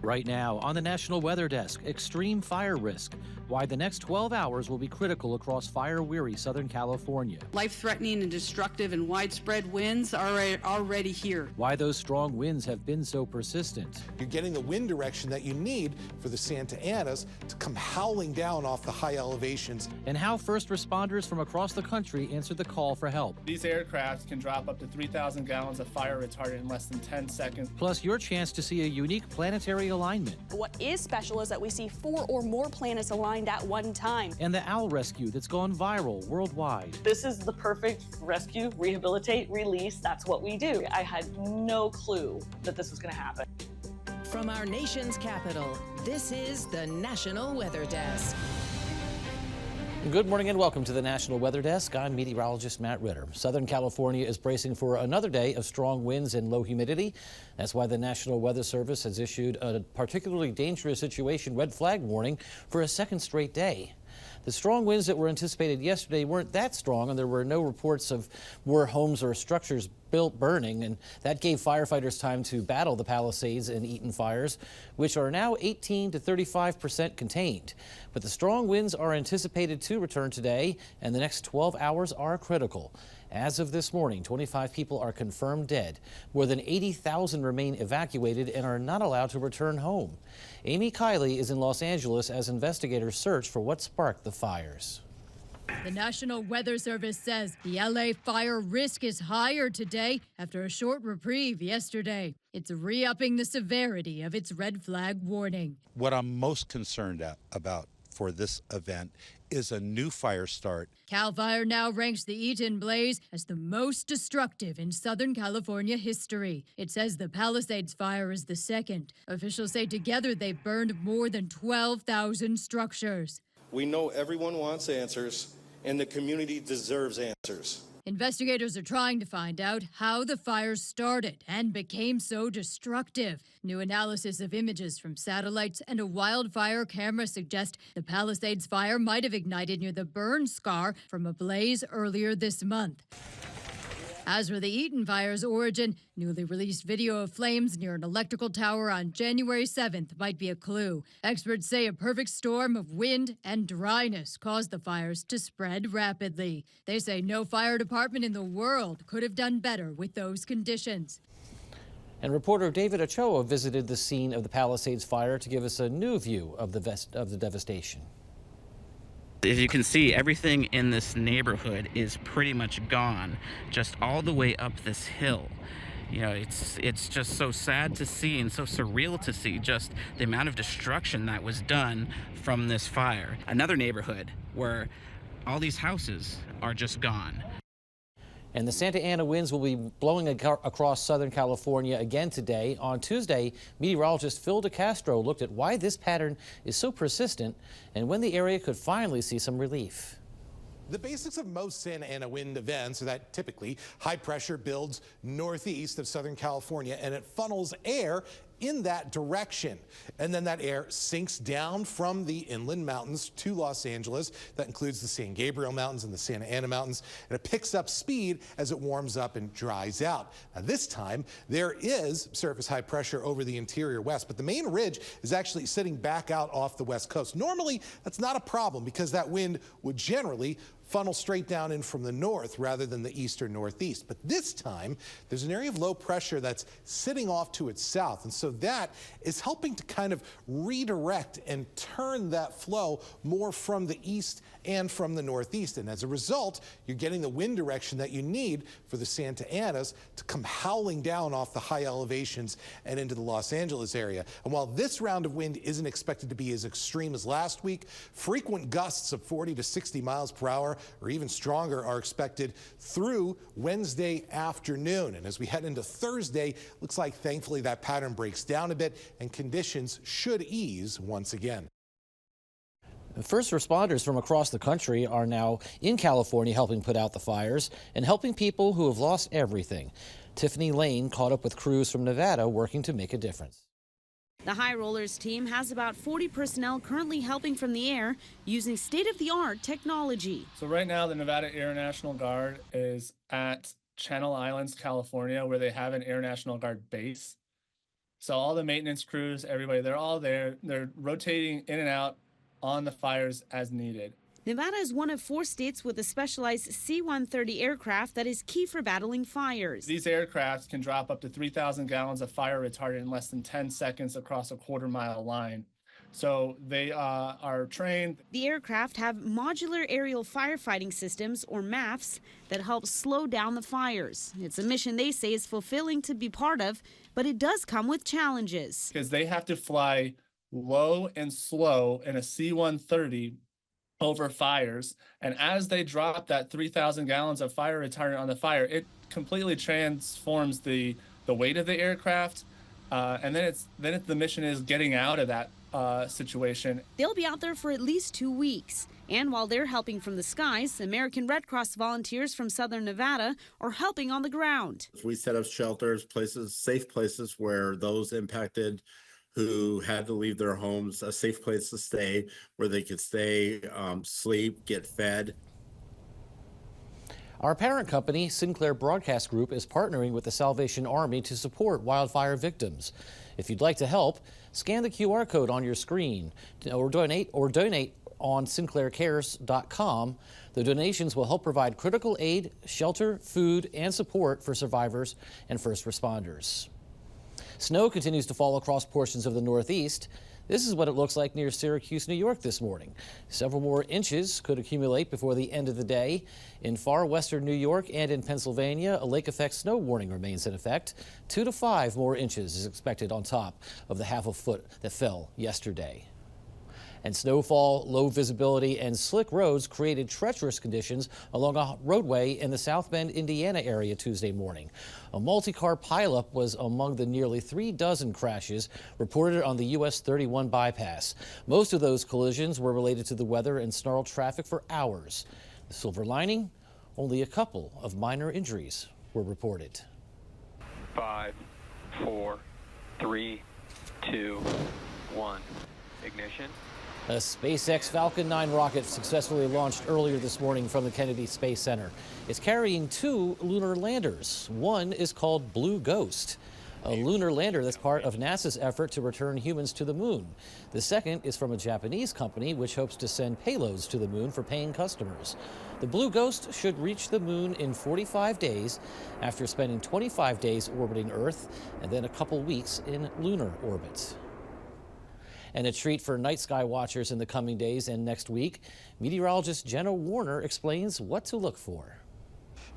Right now, on the National Weather Desk, extreme fire risk. Why the next 12 hours will be critical across fire-weary Southern California. Life-threatening and destructive and widespread winds are already here. Why those strong winds have been so persistent. You're getting the wind direction that you need for the Santa Anas to come howling down off the high elevations. And how first responders from across the country answered the call for help. These aircraft can drop up to 3,000 gallons of fire retardant in less than 10 seconds. Plus your chance to see a unique planetary alignment. What is special is that we see 4 or more planets aligned at one time. And the owl rescue that's gone viral worldwide. This is the perfect rescue, rehabilitate, release. That's what we do. I had no clue that this was going to happen. From our nation's capital, this is the National Weather Desk. Good morning and welcome to the National Weather Desk. I'm meteorologist Matt Ritter. Southern California is bracing for another day of strong winds and low humidity. That's why the National Weather Service has issued a particularly dangerous situation red flag warning for a second straight day. The strong winds that were anticipated yesterday weren't that strong, and there were no reports of more homes or structures built burning, and that gave firefighters time to battle the Palisades and Eaton fires, which are now 18 to 35% contained. But the strong winds are anticipated to return today, and the next 12 hours are critical. As of this morning, 25 people are confirmed dead. More than 80,000 remain evacuated and are not allowed to return home. Amy Kiley is in Los Angeles as investigators search for what sparked the fires. The National Weather Service says the LA fire risk is higher today after a short reprieve yesterday. It's re-upping the severity of its red flag warning. What I'm most concerned about for this event is a new fire start. CAL FIRE now ranks the Eaton blaze as the most destructive in Southern California history. It says the Palisades fire is the second. Officials say together they've burned more than 12,000 structures. We know everyone wants answers, and the community deserves answers. Investigators are trying to find out how the fires started and became so destructive. New analysis of images from satellites and a wildfire camera suggest the Palisades fire might have ignited near the burn scar from a blaze earlier this month. As for the Eaton fire's origin, newly released video of flames near an electrical tower on January 7th might be a clue. Experts say a perfect storm of wind and dryness caused the fires to spread rapidly. They say no fire department in the world could have done better with those conditions. And reporter David Ochoa visited the scene of the Palisades fire to give us a new view of the devastation. As you can see, everything in this neighborhood is pretty much gone, just all the way up this hill. You know, it's just so sad to see and so surreal to see just the amount of destruction that was done from this fire. Another neighborhood where all these houses are just gone. And the Santa Ana winds will be blowing across Southern California again today. On Tuesday, meteorologist Phil DeCastro looked at why this pattern is so persistent and when the area could finally see some relief. The basics of most Santa Ana wind events are that typically high pressure builds northeast of Southern California and it funnels air in that direction. And then that air sinks down from the inland mountains to Los Angeles. That includes the San Gabriel Mountains and the Santa Ana Mountains. And it picks up speed as it warms up and dries out. Now this time there is surface high pressure over the interior west, but the main ridge is actually sitting back out off the west coast. Normally that's not a problem because that wind would generally funnel straight down in from the north rather than the east or northeast. But this time, there's an area of low pressure that's sitting off to its south. And so that is helping to kind of redirect and turn that flow more from the east and from the northeast. And as a result, you're getting the wind direction that you need for the Santa Anas to come howling down off the high elevations and into the Los Angeles area. And while this round of wind isn't expected to be as extreme as last week, frequent gusts of 40 to 60 miles per hour or even stronger are expected through Wednesday afternoon. And as we head into Thursday, looks like thankfully that pattern breaks down a bit and conditions should ease once again. First responders from across the country are now in California helping put out the fires and helping people who have lost everything. Tiffany Lane caught up with crews from Nevada working to make a difference. The High Rollers team has about 40 personnel currently helping from the air using state-of-the-art technology. So right now the Nevada Air National Guard is at Channel Islands, California, where they have an Air National Guard base. So all the maintenance crews, everybody, they're all there. They're rotating in and out on the fires as needed. Nevada is one of 4 states with a specialized C-130 aircraft that is key for battling fires. These aircraft can drop up to 3,000 gallons of fire retardant in less than 10 seconds across a quarter-mile line. So they are trained. The aircraft have modular aerial firefighting systems, or MAFs, that help slow down the fires. It's a mission they say is fulfilling to be part of, but it does come with challenges. Because they have to fly low and slow in a C-130 over fires, and as they drop that 3,000 gallons of fire retardant on the fire, it completely transforms the weight of the aircraft, and then the mission is getting out of that situation. They'll be out there for at least 2 weeks. And while they're helping from the skies, American Red Cross volunteers from Southern Nevada are helping on the ground. We set up shelters, safe places where those impacted who had to leave their homes, a safe place to stay, where they could stay, sleep, get fed. Our parent company, Sinclair Broadcast Group, is partnering with the Salvation Army to support wildfire victims. If you'd like to help, scan the QR code on your screen or donate on sinclaircares.com. The donations will help provide critical aid, shelter, food, and support for survivors and first responders. Snow continues to fall across portions of the Northeast. This is what it looks like near Syracuse, New York this morning. Several more inches could accumulate before the end of the day. In far western New York and in Pennsylvania, a lake effect snow warning remains in effect. 2 to 5 more inches is expected on top of the half a foot that fell yesterday. And snowfall, low visibility, and slick roads created treacherous conditions along a roadway in the South Bend, Indiana area Tuesday morning. A multi-car pileup was among the nearly 3 dozen crashes reported on the US 31 bypass. Most of those collisions were related to the weather and snarled traffic for hours. The silver lining, only a couple of minor injuries were reported. 5, 4, 3, 2, 1. Ignition. A SpaceX Falcon 9 rocket successfully launched earlier this morning from the Kennedy Space Center. It's carrying 2 lunar landers. One is called Blue Ghost, a lunar lander that's part of NASA's effort to return humans to the moon. The second is from a Japanese company which hopes to send payloads to the moon for paying customers. The Blue Ghost should reach the moon in 45 days after spending 25 days orbiting Earth and then a couple weeks in lunar orbit. And a treat for night sky watchers in the coming days and next week. Meteorologist Jenna Warner explains what to look for.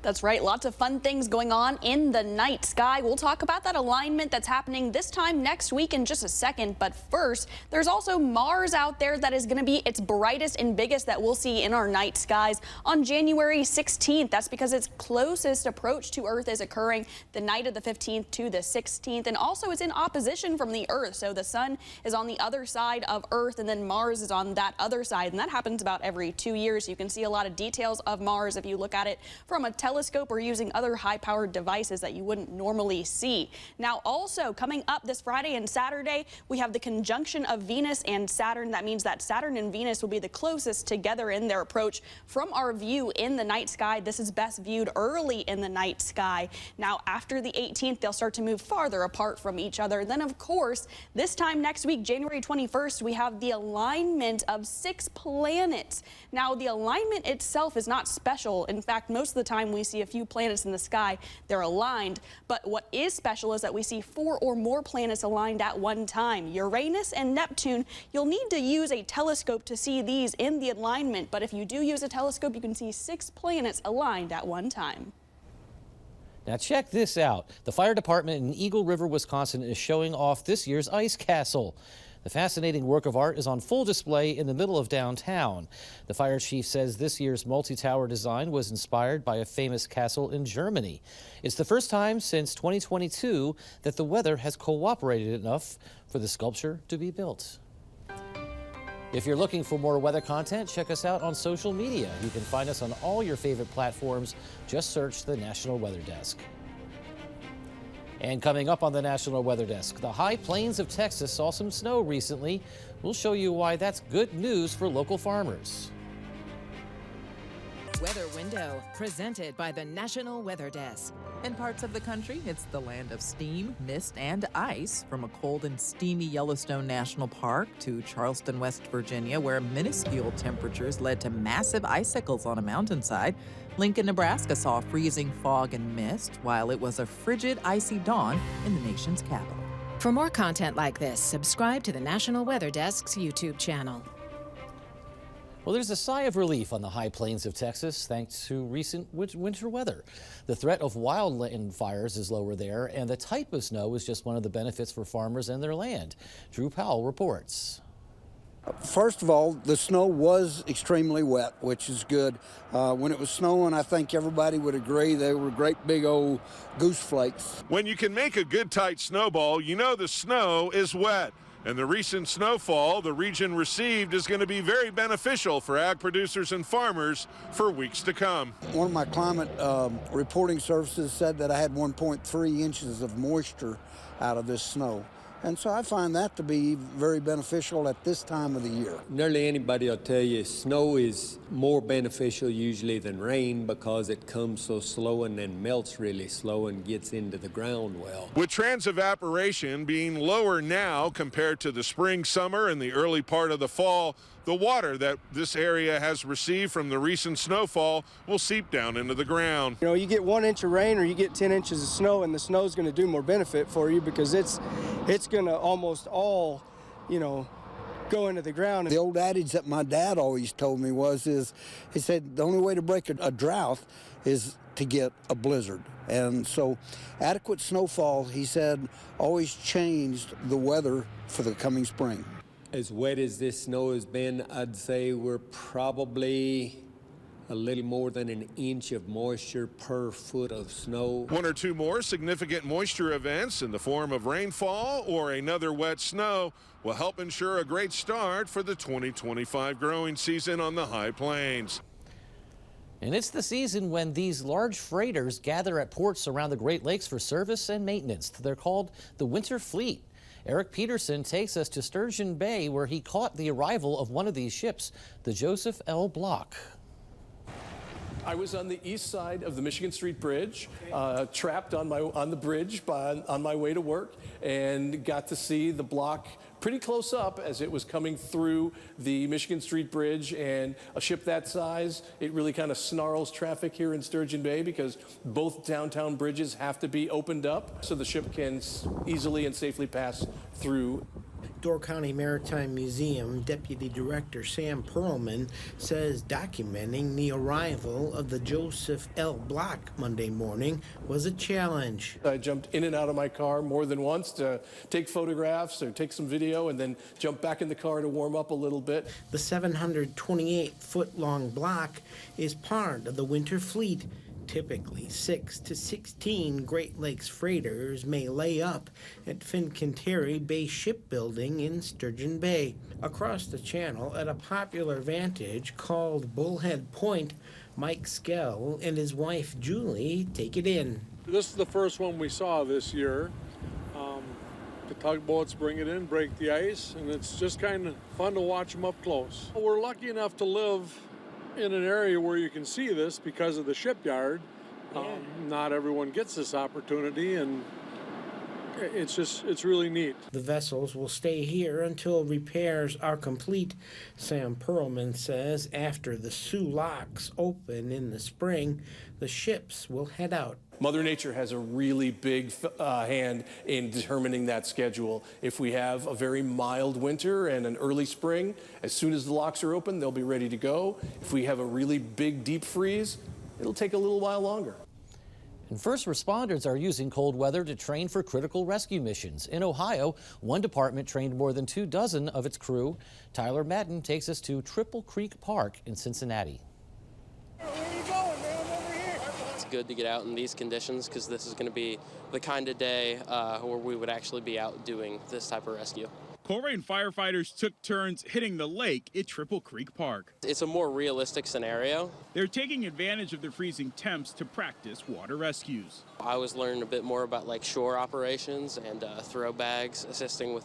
That's right. Lots of fun things going on in the night sky. We'll talk about that alignment that's happening this time next week in just a second. But first, there's also Mars out there that is going to be its brightest and biggest that we'll see in our night skies on January 16th. That's because its closest approach to Earth is occurring the night of the 15th to the 16th. And also it's in opposition from the Earth. So the sun is on the other side of Earth and then Mars is on that other side. And that happens about every 2 years. You can see a lot of details of Mars if you look at it from a telescope or using other high-powered devices that you wouldn't normally see. Now also coming up this Friday and Saturday, we have the conjunction of Venus and Saturn. That means that Saturn and Venus will be the closest together in their approach from our view in the night sky. This is best viewed early in the night sky. Now after the 18th, they'll start to move farther apart from each other. Then of course, this time next week, January 21st, we have the alignment of 6 planets. Now the alignment itself is not special. In fact, most of the time we see a few planets in the sky, they're aligned. But what is special is that we see 4 or more planets aligned at one time. Uranus and Neptune, you'll need to use a telescope to see these in the alignment. But if you do use a telescope, you can see 6 planets aligned at one time. Now check this out. The fire department in Eagle River, Wisconsin is showing off this year's ice castle. The fascinating work of art is on full display in the middle of downtown. The fire chief says this year's multi-tower design was inspired by a famous castle in Germany. It's the first time since 2022 that the weather has cooperated enough for the sculpture to be built. If you're looking for more weather content, check us out on social media. You can find us on all your favorite platforms. Just search the National Weather Desk. And coming up on the National Weather Desk, the high plains of Texas saw some snow recently. We'll show you why that's good news for local farmers. Weather Window, presented by the National Weather Desk. In parts of the country, it's the land of steam, mist, and ice, from a cold and steamy Yellowstone National Park to Charleston, West Virginia, where minuscule temperatures led to massive icicles on a mountainside. Lincoln, Nebraska saw freezing fog and mist, while it was a frigid, icy dawn in the nation's capital. For more content like this, subscribe to the National Weather Desk's YouTube channel. Well, there's a sigh of relief on the high plains of Texas thanks to recent winter weather. The threat of wildfires is lower there, and the type of snow is just one of the benefits for farmers and their land. Drew Powell reports. First of all, the snow was extremely wet, which is good. When it was snowing, I think everybody would agree they were great big old goose flakes. When you can make a good tight snowball, you know the snow is wet. And the recent snowfall the region received is going to be very beneficial for ag producers and farmers for weeks to come. One of my climate reporting services said that I had 1.3 inches of moisture out of this snow. And so I find that to be very beneficial at this time of the year. Nearly anybody will tell you snow is more beneficial usually than rain because it comes so slow and then melts really slow and gets into the ground well. With transevaporation being lower now compared to the spring, summer, and the early part of the fall, the water that this area has received from the recent snowfall will seep down into the ground. You know, you get 1 inch of rain or you get 10 inches of snow, and the snow is going to do more benefit for you because it's going to almost all, go into the ground. The old adage that my dad always told me he said the only way to break a drought is to get a blizzard. And so adequate snowfall, he said, always changed the weather for the coming spring. As wet as this snow has been, I'd say we're probably a little more than an inch of moisture per foot of snow. 1 or 2 more significant moisture events in the form of rainfall or another wet snow will help ensure a great start for the 2025 growing season on the high plains. And it's the season when these large freighters gather at ports around the Great Lakes for service and maintenance. They're called the Winter Fleet. Eric Peterson takes us to Sturgeon Bay, where he caught the arrival of one of these ships, the Joseph L. Block. I was on the east side of the Michigan Street Bridge, trapped on the bridge on my way to work, and got to see the Block pretty close up as it was coming through the Michigan Street Bridge. And a ship that size, it really kind of snarls traffic here in Sturgeon Bay because both downtown bridges have to be opened up so the ship can easily and safely pass through. Door County Maritime Museum Deputy Director Sam Perlman says documenting the arrival of the Joseph L. Block Monday morning was a challenge. I jumped in and out of my car more than once to take photographs or take some video and then jump back in the car to warm up a little bit. The 728-foot-long block is part of the Winter Fleet. Typically, 6 to 16 Great Lakes freighters may lay up at Fincantieri Bay Shipbuilding in Sturgeon Bay. Across the channel at a popular vantage called Bullhead Point, Mike Skell and his wife Julie take it in. This is the first one we saw this year. The tugboats bring it in, break the ice, and it's just kind of fun to watch them up close. We're lucky enough to live in an area where you can see this because of the shipyard. Not everyone gets this opportunity, and it's really neat. The vessels will stay here until repairs are complete. Sam Perlman says after the Soo locks open in the spring, the ships will head out. Mother Nature has a really big hand in determining that schedule. If we have a very mild winter and an early spring, as soon as the locks are open, they'll be ready to go. If we have a really big deep freeze, it'll take a little while longer. And first responders are using cold weather to train for critical rescue missions. In Ohio, one department trained more than 24 of its crew. Tyler Madden takes us to Triple Creek Park in Cincinnati. Good to get out in these conditions because this is going to be the kind of day where we would actually be out doing this type of rescue. Corps and firefighters took turns hitting the lake at Triple Creek Park. It's a more realistic scenario. They're taking advantage of the freezing temps to practice water rescues. I was learning a bit more about shore operations and throw bags, assisting with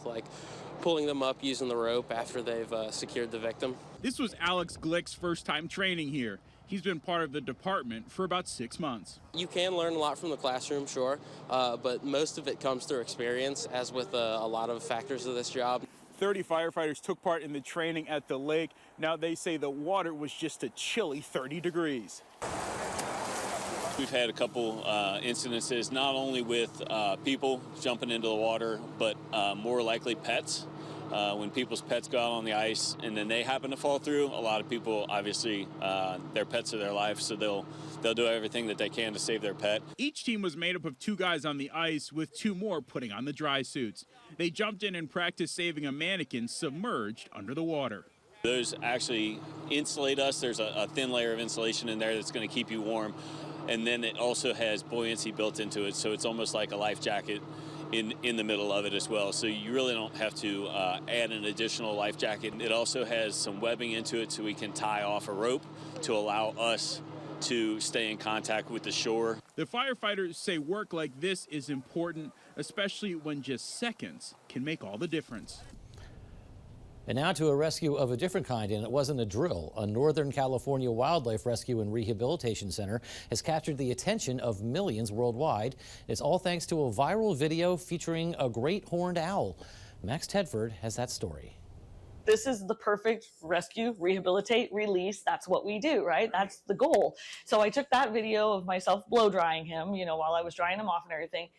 pulling them up using the rope after they've secured the victim. This was Alex Glick's first time training here. He's been part of the department for about 6 months. You can learn a lot from the classroom, sure, but most of it comes through experience, as with a lot of factors of this job. 30 firefighters took part in the training at the lake. Now they say the water was just a chilly 30 degrees. We've had a couple incidences, not only with people jumping into the water, but more likely pets. When people's pets go out on the ice and then they happen to fall through, a lot of people, obviously, their pets are their life, so they'll do everything that they can to save their pet. Each team was made up of 2 guys on the ice with 2 more putting on the dry suits. They jumped in and practiced saving a mannequin submerged under the water. Those actually insulate us. There's a thin layer of insulation in there that's going to keep you warm. And then it also has buoyancy built into it, so it's almost like a life jacket in the middle of it as well. So you really don't have to add an additional life jacket. It also has some webbing into it so we can tie off a rope to allow us to stay in contact with the shore. The firefighters say work like this is important, especially when just seconds can make all the difference. And now to a rescue of a different kind, and it wasn't a drill. A Northern California Wildlife Rescue and Rehabilitation Center has captured the attention of millions worldwide. It's all thanks to a viral video featuring a great horned owl. Max Tedford has that story. This is the perfect rescue, rehabilitate, release. That's what we do, right? That's the goal. So I took that video of myself blow drying him, while I was drying him off and everything.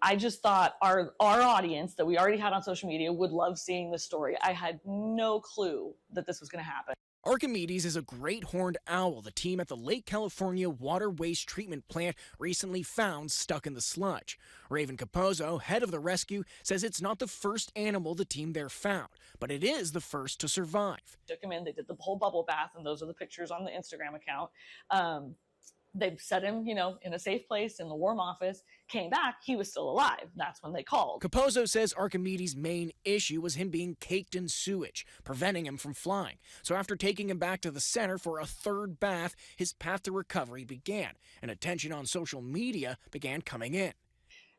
I just thought our audience that we already had on social media would love seeing this story. I had no clue that this was going to happen. Archimedes is a great horned owl the team at the Lake California Water Waste Treatment Plant recently found stuck in the sludge. Raven Capozzo, head of the rescue, says it's not the first animal the team there found, but it is the first to survive. Took him in, they did the whole bubble bath, and those are the pictures on the Instagram account. They set him, in a safe place in the warm office, came back, he was still alive. That's when they called. Capozzo says Archimedes' main issue was him being caked in sewage, preventing him from flying. So after taking him back to the center for a third bath, his path to recovery began, and attention on social media began coming in.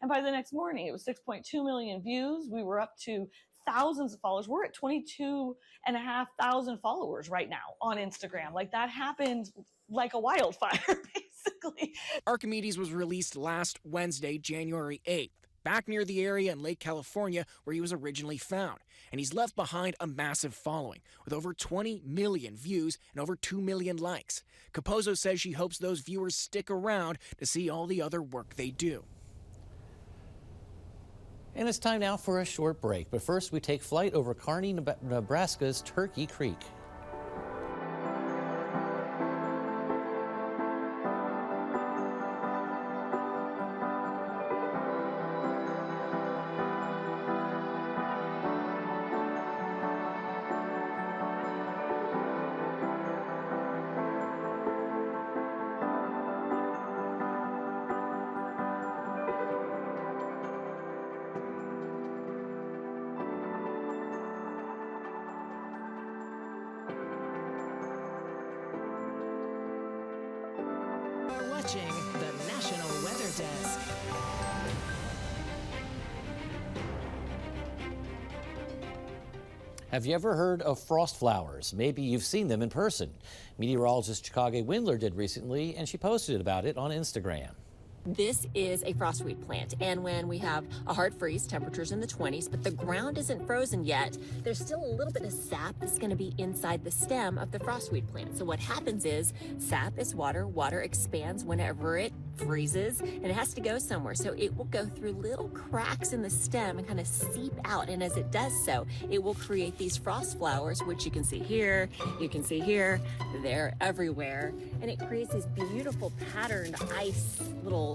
And by the next morning, it was 6.2 million views. We were up to thousands of followers. We're at 22,500 followers right now on Instagram. Like, that happened like a wildfire, basically. Archimedes was released last Wednesday, January 8th, back near the area in Lake California where he was originally found. And he's left behind a massive following with over 20 million views and over 2 million likes. Capozzo says she hopes those viewers stick around to see all the other work they do. And it's time now for a short break. But first, we take flight over Kearney, Nebraska's Turkey Creek. Watching the National Weather Desk. Have you ever heard of frost flowers? Maybe you've seen them in person. Meteorologist Chicago Windler did recently, and she posted about it on Instagram. This is a frostweed plant, and when we have a hard freeze, temperatures in the 20s, but the ground isn't frozen yet, there's still a little bit of sap that's going to be inside the stem of the frostweed plant. So what happens is sap is water. Water expands whenever it freezes, and it has to go somewhere. So it will go through little cracks in the stem and kind of seep out, and as it does so, it will create these frost flowers, which you can see here, they're everywhere, and it creates these beautiful patterned ice little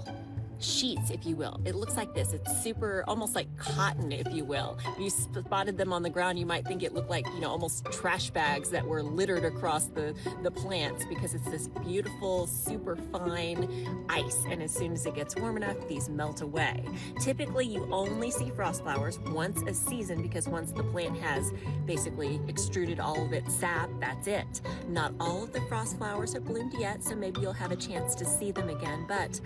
sheets, if you will. It looks like this. It's super, almost like cotton, if you will. If you spotted them on the ground, you might think it looked like, almost trash bags that were littered across the plants, because it's this beautiful, super fine ice. And as soon as it gets warm enough, these melt away. Typically, you only see frost flowers once a season, because once the plant has basically extruded all of its sap, that's it. Not all of the frost flowers have bloomed yet, so maybe you'll have a chance to see them again, but